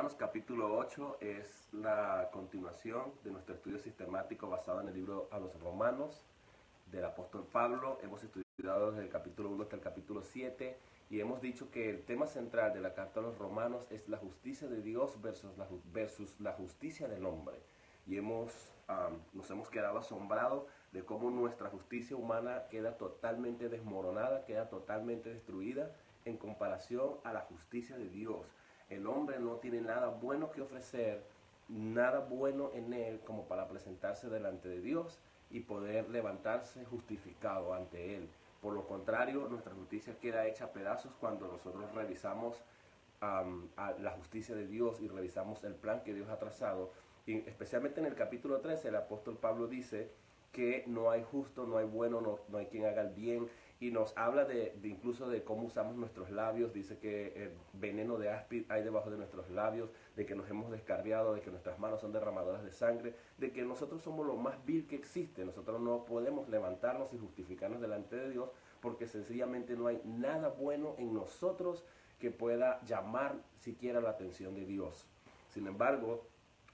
Romanos capítulo 8 es la continuación de nuestro estudio sistemático basado en el libro a los Romanos del apóstol Pablo. Hemos estudiado desde el capítulo 1 hasta el capítulo 7 y hemos dicho que el tema central de la carta a los Romanos es la justicia de Dios versus la justicia del hombre. Y nos hemos quedado asombrados de cómo nuestra justicia humana queda totalmente desmoronada, queda totalmente destruida en comparación a la justicia de Dios. El hombre no tiene nada bueno que ofrecer, nada bueno en él como para presentarse delante de Dios y poder levantarse justificado ante Él. Por lo contrario, nuestra justicia queda hecha a pedazos cuando nosotros revisamos a la justicia de Dios y revisamos el plan que Dios ha trazado. Y especialmente en el capítulo 13, el apóstol Pablo dice que no hay justo, no hay bueno, no hay quien haga el bien, y nos habla incluso de cómo usamos nuestros labios. Dice que el veneno de áspid hay debajo de nuestros labios, de que nos hemos descarriado, de que nuestras manos son derramadoras de sangre, de que nosotros somos lo más vil que existe. Nosotros no podemos levantarnos y justificarnos delante de Dios porque sencillamente no hay nada bueno en nosotros que pueda llamar siquiera la atención de Dios. Sin embargo,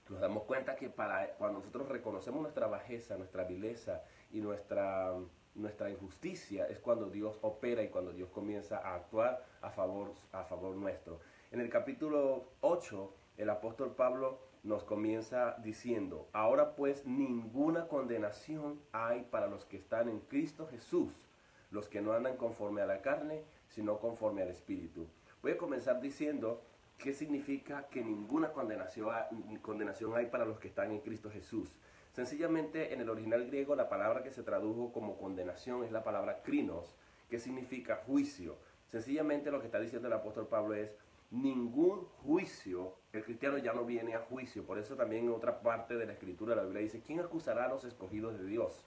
nos damos cuenta que cuando nosotros reconocemos nuestra bajeza, nuestra vileza y nuestra injusticia, es cuando Dios opera y cuando Dios comienza a actuar a favor nuestro. En el capítulo 8, el apóstol Pablo nos comienza diciendo: ahora pues ninguna condenación hay para los que están en Cristo Jesús, los que no andan conforme a la carne, sino conforme al Espíritu. Voy a comenzar diciendo qué significa que ninguna condenación hay para los que están en Cristo Jesús. Sencillamente, en el original griego, la palabra que se tradujo como condenación es la palabra krinos, que significa juicio. Sencillamente lo que está diciendo el apóstol Pablo es: ningún juicio, el cristiano ya no viene a juicio. Por eso también en otra parte de la escritura la Biblia dice: ¿quién acusará a los escogidos de Dios?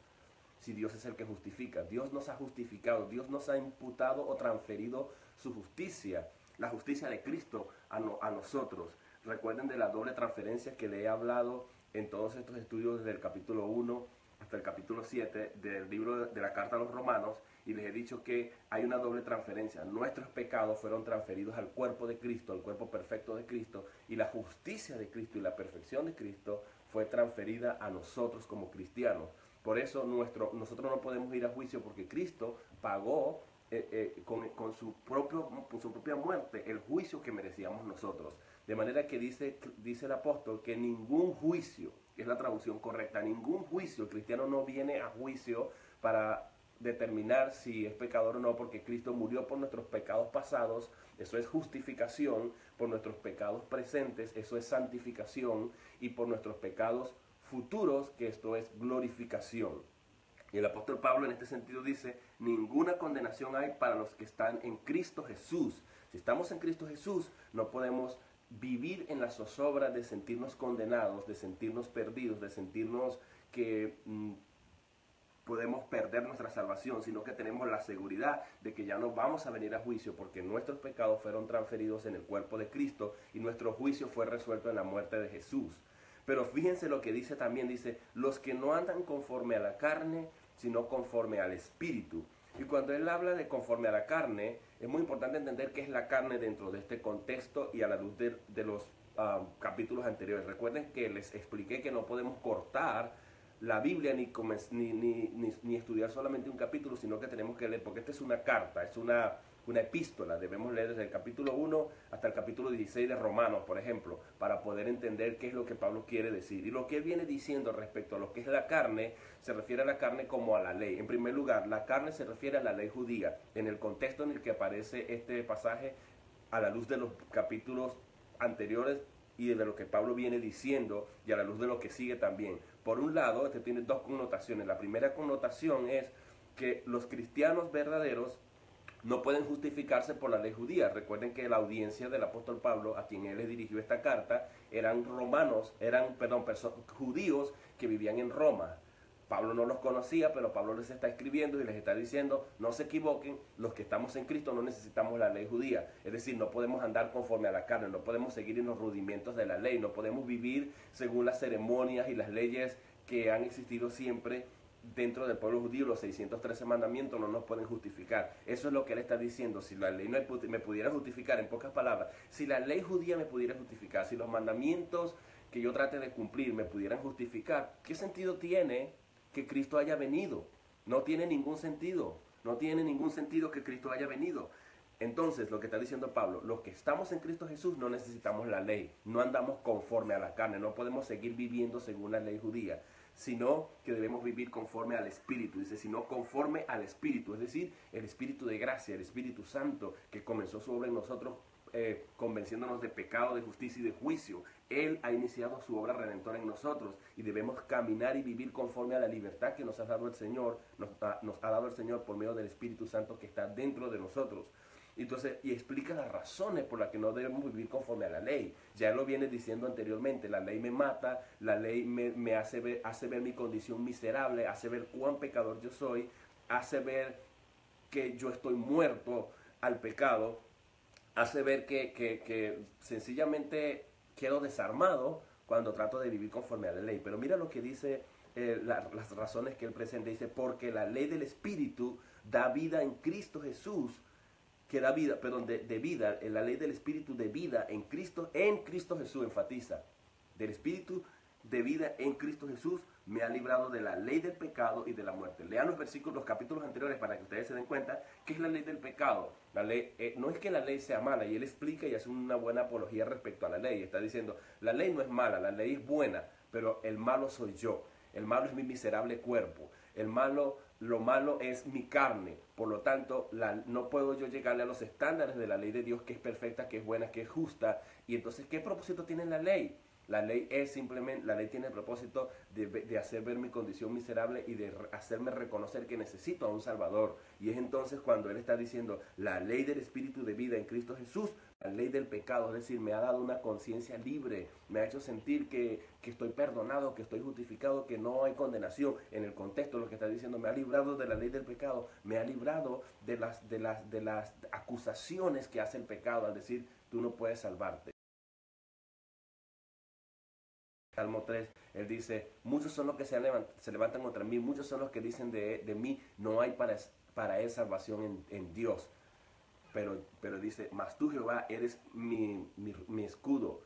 Si Dios es el que justifica. Dios nos ha justificado, Dios nos ha imputado o transferido su justicia, la justicia de Cristo a nosotros. Recuerden de la doble transferencia que le he hablado en todos estos estudios desde el capítulo 1 hasta el capítulo 7 del libro de la carta a los Romanos, y les he dicho que hay una doble transferencia. Nuestros pecados fueron transferidos al cuerpo de Cristo, al cuerpo perfecto de Cristo, y la justicia de Cristo y la perfección de Cristo fue transferida a nosotros como cristianos. Por eso nosotros no podemos ir a juicio, porque Cristo pagó con su propia muerte el juicio que merecíamos nosotros. De manera que dice el apóstol que ningún juicio, que es la traducción correcta, ningún juicio, el cristiano no viene a juicio para determinar si es pecador o no, porque Cristo murió por nuestros pecados pasados, eso es justificación; por nuestros pecados presentes, eso es santificación; y por nuestros pecados futuros, que esto es glorificación. Y el apóstol Pablo en este sentido dice: ninguna condenación hay para los que están en Cristo Jesús. Si estamos en Cristo Jesús, no podemos vivir en la zozobra de sentirnos condenados, de sentirnos perdidos, de sentirnos que podemos perder nuestra salvación, sino que tenemos la seguridad de que ya no vamos a venir a juicio, porque nuestros pecados fueron transferidos en el cuerpo de Cristo y nuestro juicio fue resuelto en la muerte de Jesús. Pero fíjense lo que dice también, dice: los que no andan conforme a la carne, sino conforme al Espíritu. Y cuando él habla de conforme a la carne, es muy importante entender qué es la carne dentro de este contexto y a la luz de los capítulos anteriores. Recuerden que les expliqué que no podemos cortar la Biblia ni estudiar solamente un capítulo, sino que tenemos que leer, porque esta es una carta, es una epístola. Debemos leer desde el capítulo 1 hasta el capítulo 16 de Romanos, por ejemplo, para poder entender qué es lo que Pablo quiere decir. Y lo que él viene diciendo respecto a lo que es la carne, se refiere a la carne como a la ley. En primer lugar, la carne se refiere a la ley judía. En el contexto en el que aparece este pasaje, a la luz de los capítulos anteriores y de lo que Pablo viene diciendo, y a la luz de lo que sigue también. Por un lado, este tiene dos connotaciones. La primera connotación es que los cristianos verdaderos no pueden justificarse por la ley judía. Recuerden que la audiencia del apóstol Pablo, a quien él le dirigió esta carta, eran judíos que vivían en Roma. Pablo no los conocía, pero Pablo les está escribiendo y les está diciendo: no se equivoquen, los que estamos en Cristo no necesitamos la ley judía. Es decir, no podemos andar conforme a la carne, no podemos seguir en los rudimentos de la ley, no podemos vivir según las ceremonias y las leyes que han existido siempre dentro del pueblo judío los 613 mandamientos no nos pueden justificar. Eso es lo que él está diciendo. Si la ley me pudiera justificar, en pocas palabras, si la ley judía me pudiera justificar, si los mandamientos que yo trate de cumplir me pudieran justificar, ¿qué sentido tiene que Cristo haya venido? No tiene ningún sentido. No tiene ningún sentido que Cristo haya venido. Entonces, lo que está diciendo Pablo, los que estamos en Cristo Jesús no necesitamos la ley, no andamos conforme a la carne, no podemos seguir viviendo según la ley judía, sino que debemos vivir conforme al Espíritu. Dice, sino conforme al Espíritu, es decir, el Espíritu de gracia, el Espíritu Santo que comenzó sobre nosotros, convenciéndonos de pecado, de justicia y de juicio. Él ha iniciado su obra redentora en nosotros y debemos caminar y vivir conforme a la libertad que nos ha dado el Señor, nos ha dado el Señor por medio del Espíritu Santo que está dentro de nosotros. Entonces, y explica las razones por las que no debemos vivir conforme a la ley. Ya lo viene diciendo anteriormente, la ley me mata, la ley me hace ver mi condición miserable, hace ver cuán pecador yo soy, hace ver que yo estoy muerto al pecado, hace ver que sencillamente quedo desarmado cuando trato de vivir conforme a la ley. Pero mira lo que dice, las razones que él presenta. Dice, porque la ley del Espíritu da vida en Cristo Jesús, que da vida, perdón, de vida, la ley del Espíritu de vida en Cristo Jesús, enfatiza, del Espíritu de vida en Cristo Jesús me ha librado de la ley del pecado y de la muerte. Lean los versículos, los capítulos anteriores para que ustedes se den cuenta qué es la ley del pecado. La ley, no es que la ley sea mala, y él explica y hace una buena apología respecto a la ley. Está diciendo, la ley no es mala, la ley es buena, pero el malo soy yo, el malo es mi miserable cuerpo, lo malo es mi carne. Por lo tanto, no puedo yo llegarle a los estándares de la ley de Dios, que es perfecta, que es buena, que es justa. Y entonces, ¿qué propósito tiene la ley? La ley tiene el propósito de hacer ver mi condición miserable y de hacerme reconocer que necesito a un Salvador. Y es entonces cuando él está diciendo, la ley del Espíritu de vida en Cristo Jesús, la ley del pecado, es decir, me ha dado una conciencia libre, me ha hecho sentir que estoy perdonado, que estoy justificado, que no hay condenación. En el contexto lo que está diciendo, me ha librado de la ley del pecado, me ha librado de las acusaciones que hace el pecado al decir, tú no puedes salvarte. Salmo 3, él dice, muchos son los que se levantan contra mí, muchos son los que dicen de mí, no hay para él salvación en Dios. Pero dice, mas tú, Jehová, eres mi escudo.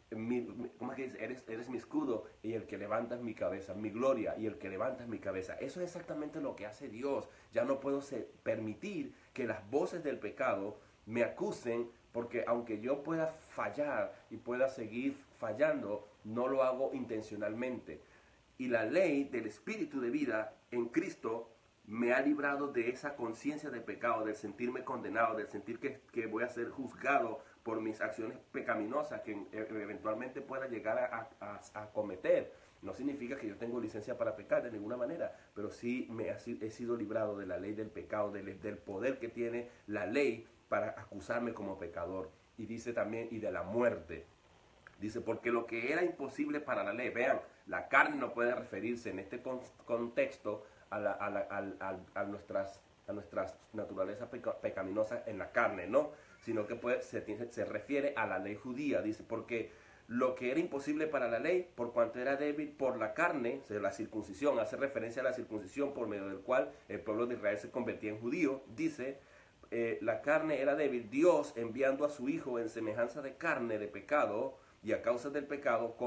¿Cómo es que dice? Eres mi escudo y el que levantas mi cabeza, mi gloria y el que levantas mi cabeza. Eso es exactamente lo que hace Dios. Ya no puedo permitir que las voces del pecado me acusen, porque aunque yo pueda fallar y pueda seguir fallando, no lo hago intencionalmente. Y la ley del Espíritu de vida en Cristo me ha librado de esa conciencia de pecado, del sentirme condenado, del sentir que voy a ser juzgado por mis acciones pecaminosas que eventualmente pueda llegar a cometer. No significa que yo tengo licencia para pecar de ninguna manera, pero sí he sido librado de la ley del pecado, del poder que tiene la ley para acusarme como pecador. Y dice también, y de la muerte. Dice, porque lo que era imposible para la ley, vean, la carne no puede referirse en este contexto a nuestras naturalezas pecaminosas en la carne, ¿no? Sino que se refiere a la ley judía. Dice, porque lo que era imposible para la ley, por cuanto era débil por la carne, la circuncisión, hace referencia a la circuncisión por medio del cual el pueblo de Israel se convertía en judío. Dice, la carne era débil, Dios enviando a su Hijo en semejanza de carne de pecado, y a causa del pecado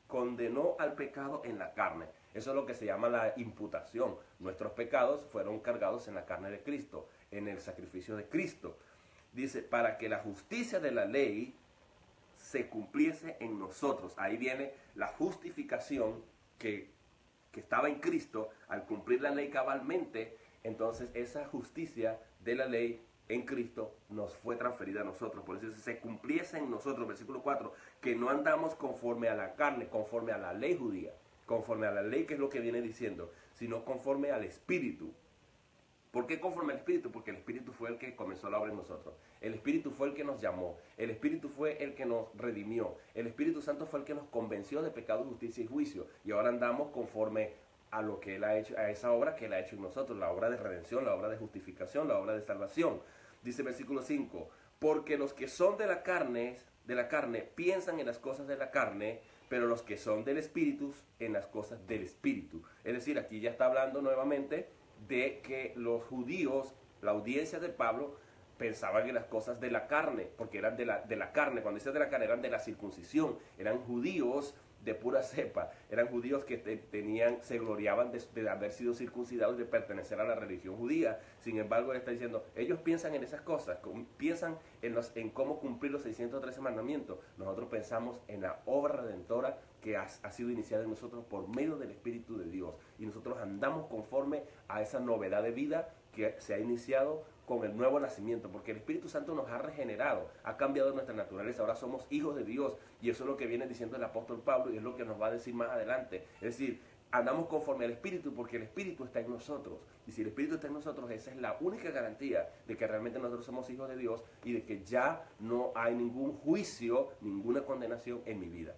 condenó al pecado en la carne. Eso es lo que se llama la imputación. Nuestros pecados fueron cargados en la carne de Cristo, en el sacrificio de Cristo. Dice, para que la justicia de la ley se cumpliese en nosotros. Ahí viene la justificación que estaba en Cristo. Al cumplir la ley cabalmente, entonces esa justicia de la ley en Cristo nos fue transferida a nosotros. Por eso se cumpliese en nosotros, versículo 4, que no andamos conforme a la carne, conforme a la ley judía, conforme a la ley, que es lo que viene diciendo, sino conforme al Espíritu. ¿Por qué conforme al Espíritu? Porque el Espíritu fue el que comenzó la obra en nosotros. El Espíritu fue el que nos llamó. El Espíritu fue el que nos redimió. El Espíritu Santo fue el que nos convenció de pecado, justicia y juicio. Y ahora andamos conforme a lo que Él ha hecho, a esa obra que Él ha hecho en nosotros, la obra de redención, la obra de justificación, la obra de salvación. Dice versículo 5, porque los que son de la carne de la carne piensan en las cosas de la carne, pero los que son del Espíritu en las cosas del Espíritu. Es decir, aquí ya está hablando nuevamente de que los judíos, la audiencia de Pablo, pensaban en las cosas de la carne, porque eran de la carne. Cuando dice de la carne, eran de la circuncisión, eran judíos de pura cepa, eran judíos que se gloriaban de haber sido circuncidados y de pertenecer a la religión judía. Sin embargo, él está diciendo, ellos piensan en esas cosas, piensan en cómo cumplir los 613 mandamientos. Nosotros pensamos en la obra redentora que ha sido iniciada en nosotros por medio del Espíritu de Dios, y nosotros andamos conforme a esa novedad de vida que se ha iniciado con el nuevo nacimiento, porque el Espíritu Santo nos ha regenerado, ha cambiado nuestra naturaleza, ahora somos hijos de Dios, y eso es lo que viene diciendo el apóstol Pablo, y es lo que nos va a decir más adelante. Es decir, andamos conforme al Espíritu porque el Espíritu está en nosotros, y si el Espíritu está en nosotros, esa es la única garantía de que realmente nosotros somos hijos de Dios, y de que ya no hay ningún juicio, ninguna condenación en mi vida.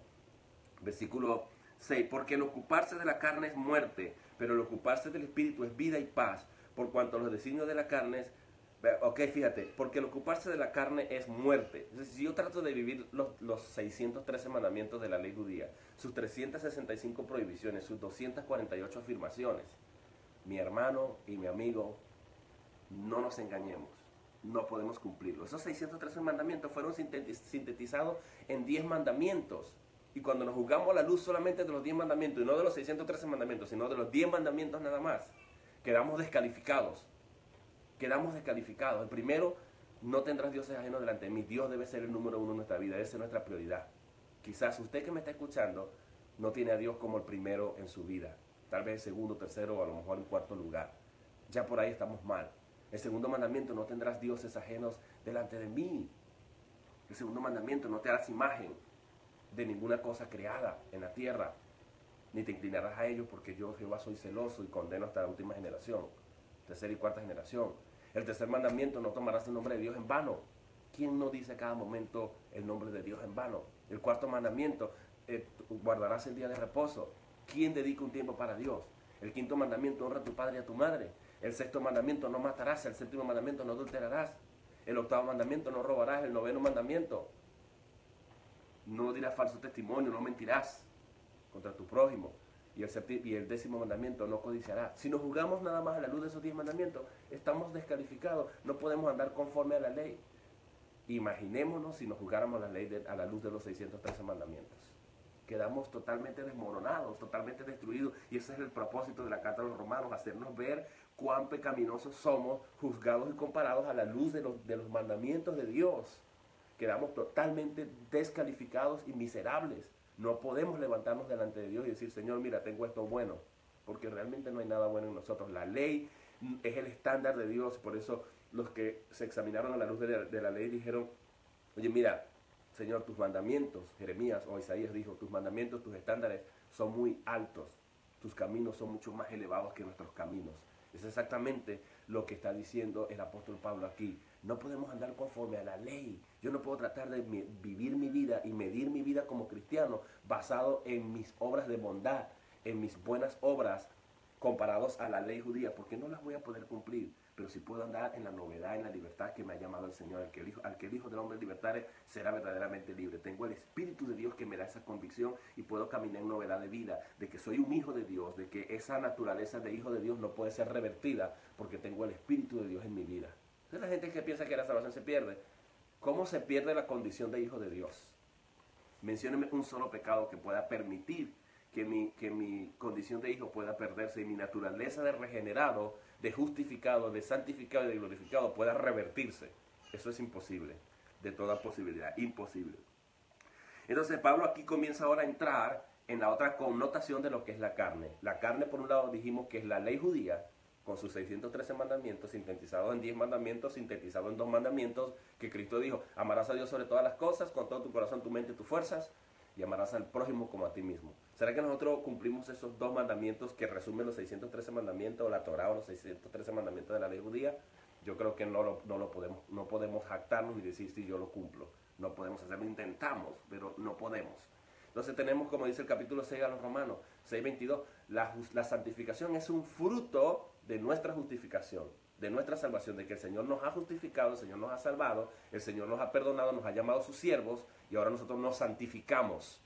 Versículo 6, porque el ocuparse de la carne es muerte, pero el ocuparse del Espíritu es vida y paz, por cuanto los designios de la carne es... Ok, fíjate, porque el ocuparse de la carne es muerte. Entonces, si yo trato de vivir los 613 mandamientos de la ley judía, sus 365 prohibiciones, sus 248 afirmaciones, mi hermano y mi amigo, no nos engañemos, no podemos cumplirlo. Esos 613 mandamientos fueron sintetizados en 10 mandamientos. Y cuando nos juzgamos a la luz solamente de los 10 mandamientos, y no de los 613 mandamientos, sino de los 10 mandamientos nada más, quedamos descalificados. Quedamos descalificados. El primero, no tendrás dioses ajenos delante de mí. Dios debe ser el número uno en nuestra vida. Esa es nuestra prioridad. Quizás usted que me está escuchando no tiene a Dios como el primero en su vida. Tal vez el segundo, tercero o a lo mejor en cuarto lugar. Ya por ahí estamos mal. El segundo mandamiento, no tendrás dioses ajenos delante de mí. El segundo mandamiento, no te harás imagen de ninguna cosa creada en la tierra, ni te inclinarás a ellos, porque yo, Jehová, soy celoso y condeno hasta la última generación, tercera y cuarta generación. El tercer mandamiento, no tomarás el nombre de Dios en vano. ¿Quién no dice a cada momento el nombre de Dios en vano? El cuarto mandamiento, guardarás el día de reposo. ¿Quién dedica un tiempo para Dios? El quinto mandamiento, honra a tu padre y a tu madre. El sexto mandamiento, no matarás. El séptimo mandamiento, no adulterarás. El octavo mandamiento, no robarás. El noveno mandamiento, no dirás falso testimonio, no mentirás contra tu prójimo. Y el décimo mandamiento, no codiciarás. Si nos juzgamos nada más a la luz de esos 10 mandamientos, estamos descalificados, no podemos andar conforme a la ley. Imaginémonos si nos juzgáramos a la luz de los 613 mandamientos. Quedamos totalmente desmoronados, totalmente destruidos, y ese es el propósito de la carta a los romanos, hacernos ver cuán pecaminosos somos, juzgados y comparados a la luz de los mandamientos de Dios. Quedamos totalmente descalificados y miserables. No podemos levantarnos delante de Dios y decir, Señor, mira, tengo esto bueno, porque realmente no hay nada bueno en nosotros. La ley es el estándar de Dios, por eso los que se examinaron a la luz de la ley dijeron, oye, mira, Señor, tus mandamientos, Jeremías o Isaías dijo, tus mandamientos, tus estándares son muy altos, tus caminos son mucho más elevados que nuestros caminos. Es exactamente lo que está diciendo el apóstol Pablo aquí. No podemos andar conforme a la ley. Yo no puedo tratar de vivir mi vida y medir mi vida como cristiano basado en mis obras de bondad, en mis buenas obras comparados a la ley judía, porque no las voy a poder cumplir. Pero si puedo andar en la novedad, en la libertad que me ha llamado el Señor, al que el Hijo del Hombre libertare será verdaderamente libre. Tengo el Espíritu de Dios que me da esa convicción y puedo caminar en novedad de vida, de que soy un hijo de Dios, de que esa naturaleza de hijo de Dios no puede ser revertida porque tengo el Espíritu de Dios en mi vida. Entonces la gente que piensa que la salvación se pierde. ¿Cómo se pierde la condición de hijo de Dios? Mencióneme un solo pecado que pueda permitir que mi condición de hijo pueda perderse y mi naturaleza de regenerado, de justificado, de santificado y de glorificado pueda revertirse. Eso es imposible, de toda posibilidad, imposible. Entonces Pablo aquí comienza ahora a entrar en la otra connotación de lo que es la carne. La carne, por un lado, dijimos que es la ley judía, con sus 613 mandamientos, sintetizados en 10 mandamientos, sintetizados en 2 mandamientos, que Cristo dijo, amarás a Dios sobre todas las cosas, con todo tu corazón, tu mente y tus fuerzas, y amarás al prójimo como a ti mismo. ¿Será que nosotros cumplimos esos 2 mandamientos que resumen los 613 mandamientos, o la Torá, o los 613 mandamientos de la ley judía? Yo creo que no podemos jactarnos y decir, sí, yo lo cumplo. No podemos hacerlo, intentamos, pero no podemos. Entonces tenemos, como dice el capítulo 6 a los Romanos, 6:22, la santificación es un fruto de nuestra justificación. de nuestra salvación, de que el Señor nos ha justificado, el Señor nos ha salvado, el Señor nos ha perdonado, nos ha llamado sus siervos, y ahora nosotros nos santificamos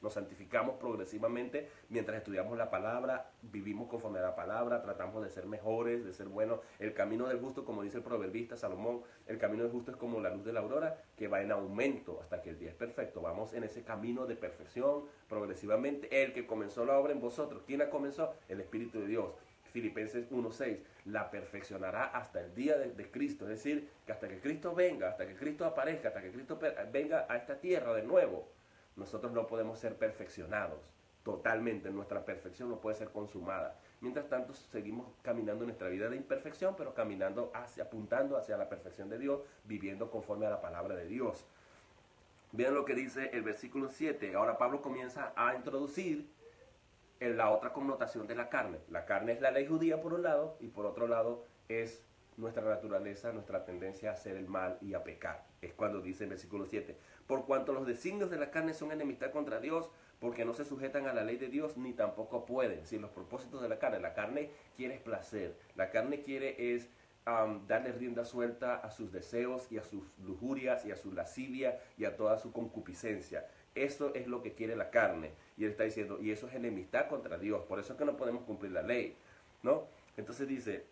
progresivamente mientras estudiamos la palabra, vivimos conforme a la palabra, tratamos de ser mejores, de ser buenos. El camino del justo, como dice el proverbista Salomón, el camino del justo es como la luz de la aurora, que va en aumento hasta que el día es perfecto. Vamos en ese camino de perfección progresivamente. El que comenzó la obra en vosotros, ¿quién la comenzó? El Espíritu de Dios. Filipenses 1:6, la perfeccionará hasta el día de Cristo, es decir, que hasta que Cristo venga, hasta que Cristo aparezca, hasta que Cristo venga a esta tierra de nuevo, nosotros no podemos ser perfeccionados totalmente, nuestra perfección no puede ser consumada. Mientras tanto, seguimos caminando nuestra vida de imperfección, pero caminando apuntando hacia la perfección de Dios, viviendo conforme a la palabra de Dios. Vean lo que dice el versículo 7, ahora Pablo comienza a introducir en la otra connotación de la carne. La carne es la ley judía por un lado, y por otro lado es nuestra naturaleza, nuestra tendencia a hacer el mal y a pecar. Es cuando dice el versículo 7, por cuanto los designios de la carne son enemistad contra Dios, porque no se sujetan a la ley de Dios, ni tampoco pueden. Si los propósitos de la carne quiere es placer, la carne quiere es darle rienda suelta a sus deseos y a sus lujurias y a su lascivia y a toda su concupiscencia. Eso es lo que quiere la carne. Y él está diciendo, y eso es enemistad contra Dios. Por eso es que no podemos cumplir la ley, ¿no? Entonces dice,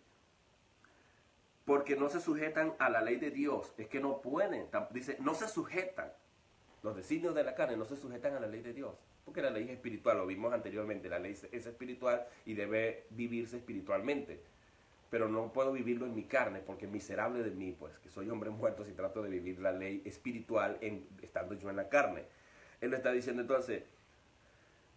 porque no se sujetan a la ley de Dios. Es que no pueden. Dice, no se sujetan. Los designios de la carne no se sujetan a la ley de Dios. Porque la ley es espiritual, lo vimos anteriormente. La ley es espiritual y debe vivirse espiritualmente. Pero no puedo vivirlo en mi carne, porque es miserable de mí, pues, que soy hombre muerto si trato de vivir la ley espiritual estando yo en la carne. Él le está diciendo entonces,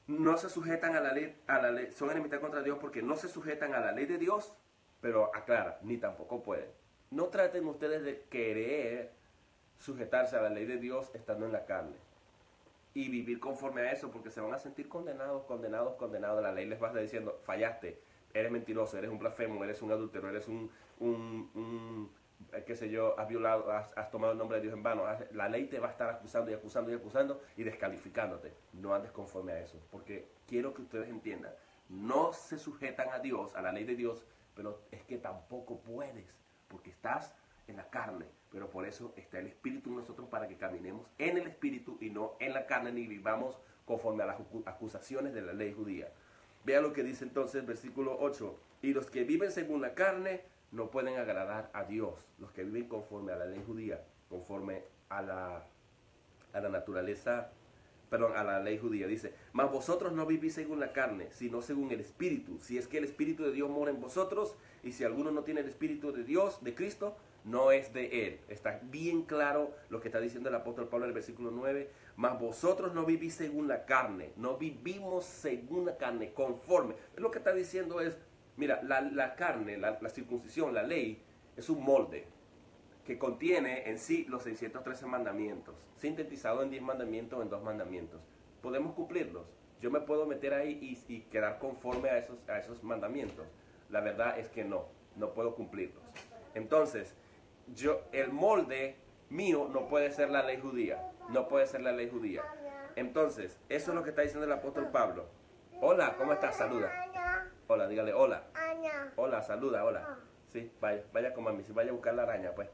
no se sujetan a la ley, son enemistad contra Dios porque no se sujetan a la ley de Dios, pero aclara, ni tampoco pueden. No traten ustedes de querer sujetarse a la ley de Dios estando en la carne y vivir conforme a eso, porque se van a sentir condenados. La ley les va a estar diciendo, fallaste, eres mentiroso, eres un blasfemo, eres un adúltero, eres qué sé yo, has violado, has tomado el nombre de Dios en vano. La ley te va a estar acusando y descalificándote. No andes conforme a eso, porque quiero que ustedes entiendan, no se sujetan a Dios, a la ley de Dios, pero es que tampoco puedes, porque estás en la carne. Pero por eso está el Espíritu en nosotros, para que caminemos en el Espíritu y no en la carne, ni vivamos conforme a las acusaciones de la ley judía. Vea lo que dice entonces el versículo 8. Y los que viven según la carne no pueden agradar a Dios. Los que viven conforme a la ley judía, conforme a la naturaleza, perdón, a la ley judía. Dice, mas vosotros no vivís según la carne, sino según el Espíritu. Si es que el Espíritu de Dios mora en vosotros, y si alguno no tiene el Espíritu de Dios, de Cristo, no es de él. Está bien claro lo que está diciendo el apóstol Pablo en el versículo 9. Mas vosotros no vivís según la carne. No vivimos según la carne, conforme. Lo que está diciendo es, mira, la carne, la circuncisión, la ley, es un molde que contiene en sí los 613 mandamientos, sintetizado en 10 mandamientos o en 2 mandamientos. ¿Podemos cumplirlos? Yo me puedo meter ahí y quedar conforme a esos mandamientos. La verdad es que no puedo cumplirlos. Entonces, el molde mío no puede ser la ley judía, Entonces, eso es lo que está diciendo el apóstol Pablo. Hola, ¿cómo estás? Saluda. Hola, dígale hola. Hola, saluda, hola. Sí, vaya con mami, vaya a buscar la araña, pues.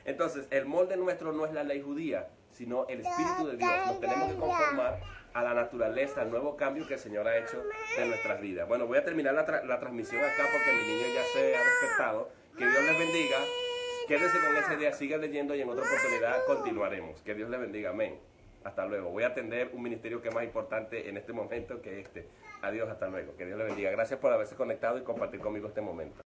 Entonces, el molde nuestro no es la ley judía, sino el Espíritu de Dios. Nos tenemos que conformar a la naturaleza, al nuevo cambio que el Señor ha hecho de nuestras vidas. Bueno, voy a terminar la transmisión acá porque mi niño ya se ha despertado. Que Dios les bendiga. Quédense con ese día, sigan leyendo y en otra oportunidad continuaremos. Que Dios les bendiga, amén. Hasta luego. Voy a atender un ministerio que es más importante en este momento que este. Adiós, hasta luego. Que Dios les bendiga. Gracias por haberse conectado y compartir conmigo este momento.